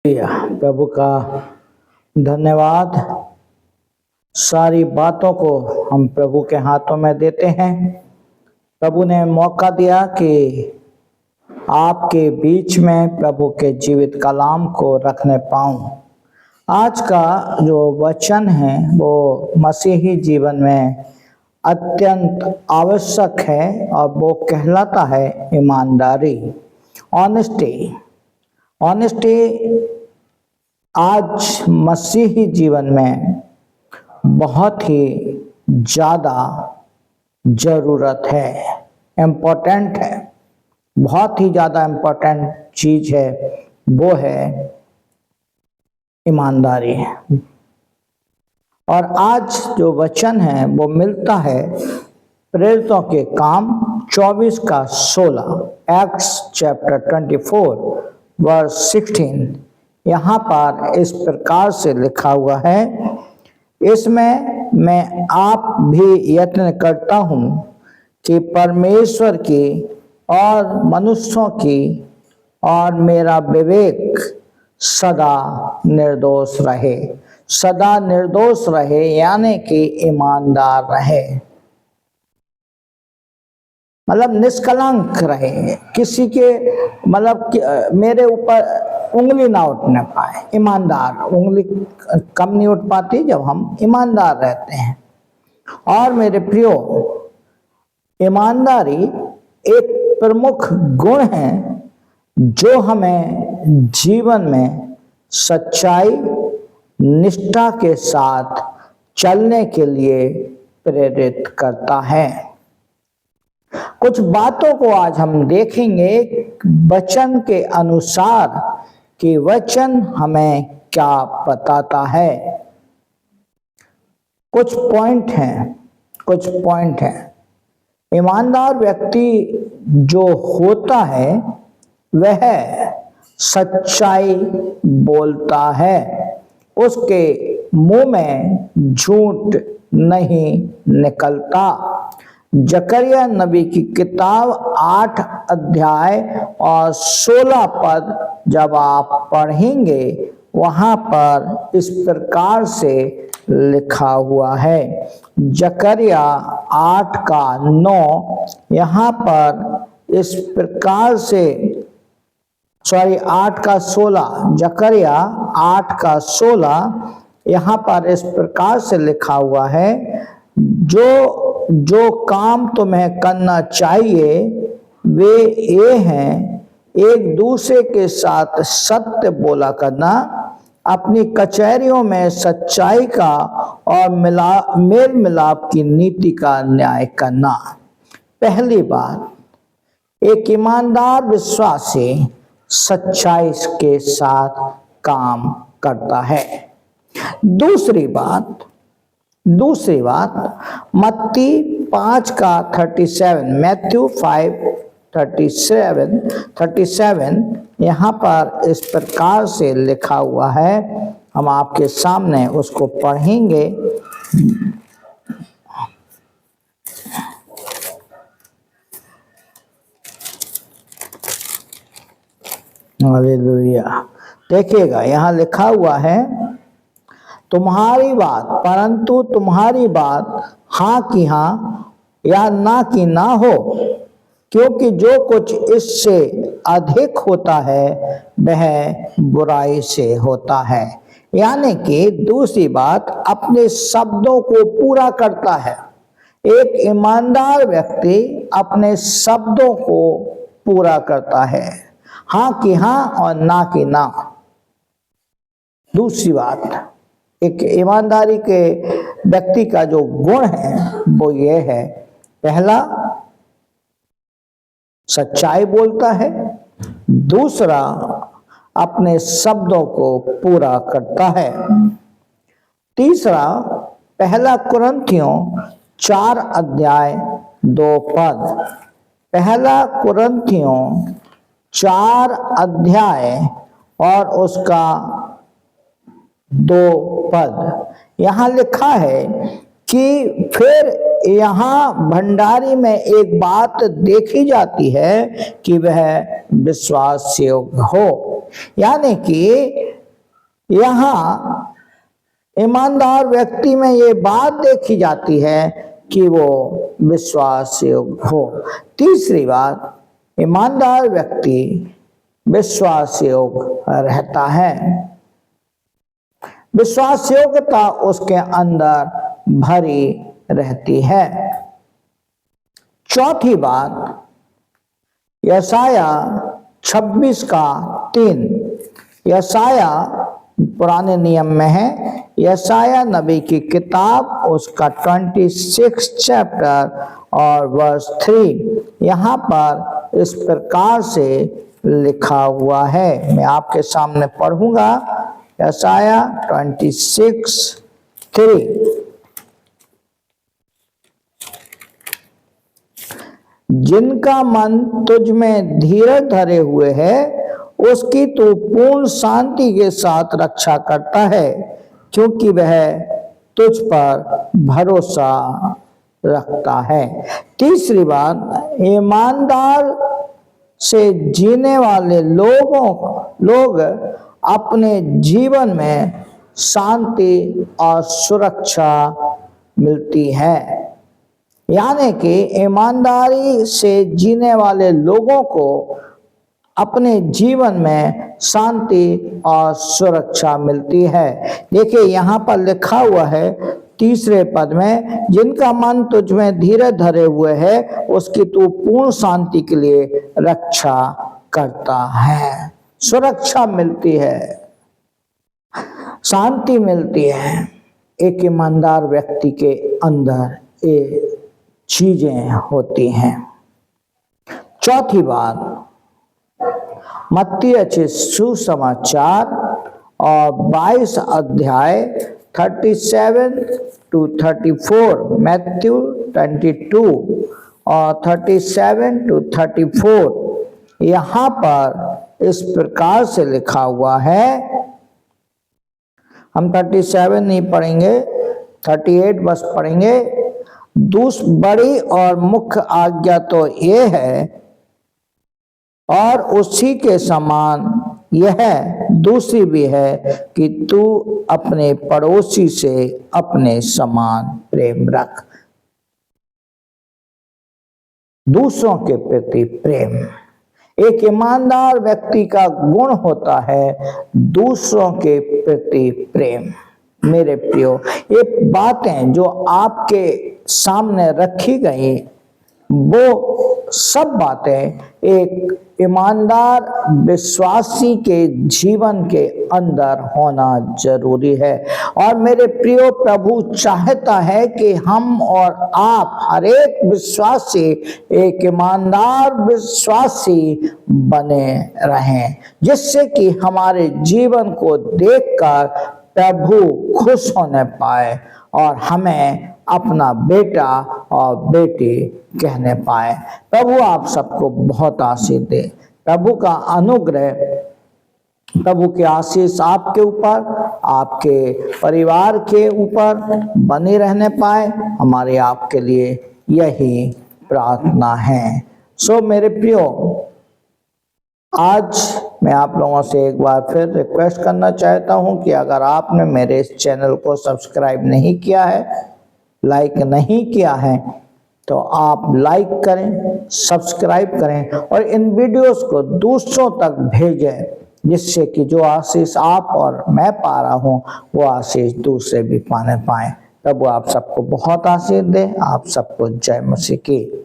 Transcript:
प्रभु का धन्यवाद। सारी बातों को हम प्रभु के हाथों में देते हैं। प्रभु ने मौका दिया कि आपके बीच में प्रभु के जीवित कलाम को रखने पाऊं। आज का जो वचन है वो मसीही जीवन में अत्यंत आवश्यक है और वो कहलाता है ईमानदारी, ऑनेस्टी। आज मसीही जीवन में बहुत ही ज़्यादा ज़रूरत है, इम्पोर्टेंट है, बहुत ही ज़्यादा इम्पोर्टेंट चीज़ है, वो है ईमानदारी। और आज जो वचन है वो मिलता है प्रेरितों के काम 24:16, एक्ट्स चैप्टर 24 वर्स 16। यहाँ पर इस प्रकार से लिखा हुआ है, इसमें मैं आप भी यत्न करता हूँ कि परमेश्वर की और मनुष्यों की और मेरा विवेक सदा निर्दोष रहे। सदा निर्दोष रहे यानी कि ईमानदार रहे, मतलब निष्कलंक रहे, किसी के मतलब मेरे ऊपर उंगली ना उठने पाए। ईमानदार, उंगली कम नहीं उठ पाती जब हम ईमानदार रहते हैं। और मेरे प्रियो, ईमानदारी एक प्रमुख गुण है जो हमें जीवन में सच्चाई, निष्ठा के साथ चलने के लिए प्रेरित करता है। कुछ बातों को आज हम देखेंगे वचन के अनुसार कि वचन हमें क्या बताता है। कुछ पॉइंट हैं। ईमानदार व्यक्ति जो होता है वह सच्चाई बोलता है, उसके मुंह में झूठ नहीं निकलता। जकरिया नबी की किताब 8 अध्याय और 16 पद जब आप पढ़ेंगे, वहां पर इस प्रकार से लिखा हुआ है। जकरिया 8:9 यहाँ पर इस प्रकार से 8:16, जकरिया 8:16 यहाँ पर इस प्रकार से लिखा हुआ है, जो काम तुम्हें करना चाहिए वे ये हैं, एक दूसरे के साथ सत्य बोला करना, अपनी कचहरियों में सच्चाई का और मेल मिलाप की नीति का न्याय करना। पहली बात, एक ईमानदार विश्वासी सच्चाई के साथ काम करता है। दूसरी बात मत्ती 5:37, मैथ्यू 5:37 यहाँ पर इस प्रकार से लिखा हुआ है। हम आपके सामने उसको पढ़ेंगे। हालेलुया। देखिएगा, यहाँ लिखा हुआ है, तुम्हारी बात, परंतु तुम्हारी बात हाँ की हाँ या ना की ना हो, क्योंकि जो कुछ इससे अधिक होता है वह बुराई से होता है। यानी कि दूसरी बात, अपने शब्दों को पूरा करता है। एक ईमानदार व्यक्ति अपने शब्दों को पूरा करता है, हाँ की हाँ और ना की ना। दूसरी बात, एक ईमानदारी के व्यक्ति का जो गुण है वो ये है, पहला सच्चाई बोलता है, दूसरा अपने शब्दों को पूरा करता है। तीसरा, पहला कुरिन्थियों 4 अध्याय 2 पद, पहला कुरिन्थियों 4 अध्याय और उसका 2 पद, यहाँ लिखा है कि फिर यहाँ भंडारी में एक बात देखी जाती है कि वह विश्वास योग्य हो। यानी कि यहाँ ईमानदार व्यक्ति में ये बात देखी जाती है कि वो विश्वास योग्य हो। तीसरी बात, ईमानदार व्यक्ति विश्वास योग्य रहता है। विश्वास योग्यता उसके अंदर भरी रहती है। चौथी बात, यशाया 26:3, यशाया पुराने नियम में है, यशाया नबी की किताब उसका 26 चैप्टर और वर्स 3, यहाँ पर इस प्रकार से लिखा हुआ है। मैं आपके सामने पढ़ूंगा। यशाया 26:3, जिनका मन तुझ में धीरज धरे हुए है, उसकी तू पूर्ण शांति के साथ रक्षा करता है, क्योंकि वह तुझ पर भरोसा रखता है। तीसरी बात, ईमानदार से जीने वाले लोग अपने जीवन में शांति और सुरक्षा मिलती है। यानी कि ईमानदारी से जीने वाले लोगों को अपने जीवन में शांति और सुरक्षा मिलती है। देखिए यहाँ पर लिखा हुआ है तीसरे पद में, जिनका मन तुझ में धीरज धरे हुए है, उसकी तू पूर्ण शांति के लिए रक्षा करता है। सुरक्षा मिलती है, शांति मिलती है। एक ईमानदार व्यक्ति के अंदर ये चीजें होती हैं। चौथी बात, मत्ती रचित सुसमाचार और 22 अध्याय 37 to 34, मैथ्यू 22 और 37 to 34, यहाँ पर इस प्रकार से लिखा हुआ है। हम 37 नहीं पढ़ेंगे, 38 बस पढ़ेंगे। बड़ी और मुख्य आज्ञा तो ये है, और उसी के समान यह दूसरी भी है कि तू अपने पड़ोसी से अपने समान प्रेम रख। दूसरों के प्रति प्रेम एक ईमानदार व्यक्ति का गुण होता है, दूसरों के प्रति प्रेम। मेरे प्रियो, ये बातें जो आपके सामने रखी गई, वो सब बातें एक ईमानदार विश्वासी के जीवन के अंदर होना जरूरी है। और मेरे प्रियो, प्रभु चाहता है कि हम और आप हर एक विश्वासी एक ईमानदार विश्वासी बने रहें, जिससे कि हमारे जीवन को देखकर प्रभु खुश होने पाए और हमें अपना बेटा और बेटी कहने पाए। प्रभु आप सबको बहुत आशीष दे। प्रभु का अनुग्रह, प्रभु की आशीष आपके ऊपर, आपके परिवार के ऊपर बने रहने पाए, हमारे आपके लिए यही प्रार्थना है। सो मेरे प्रियो, आज मैं आप लोगों से एक बार फिर रिक्वेस्ट करना चाहता हूं कि अगर आपने मेरे इस चैनल को सब्सक्राइब नहीं किया है, लाइक नहीं किया है, तो आप लाइक करें, सब्सक्राइब करें और इन वीडियोस को दूसरों तक भेजें, जिससे कि जो आशीष आप और मैं पा रहा हूं, वो आशीष दूसरे भी पाने पाएं। प्रभु आप सबको बहुत आशीष दे। आप सबको जय मसीह की।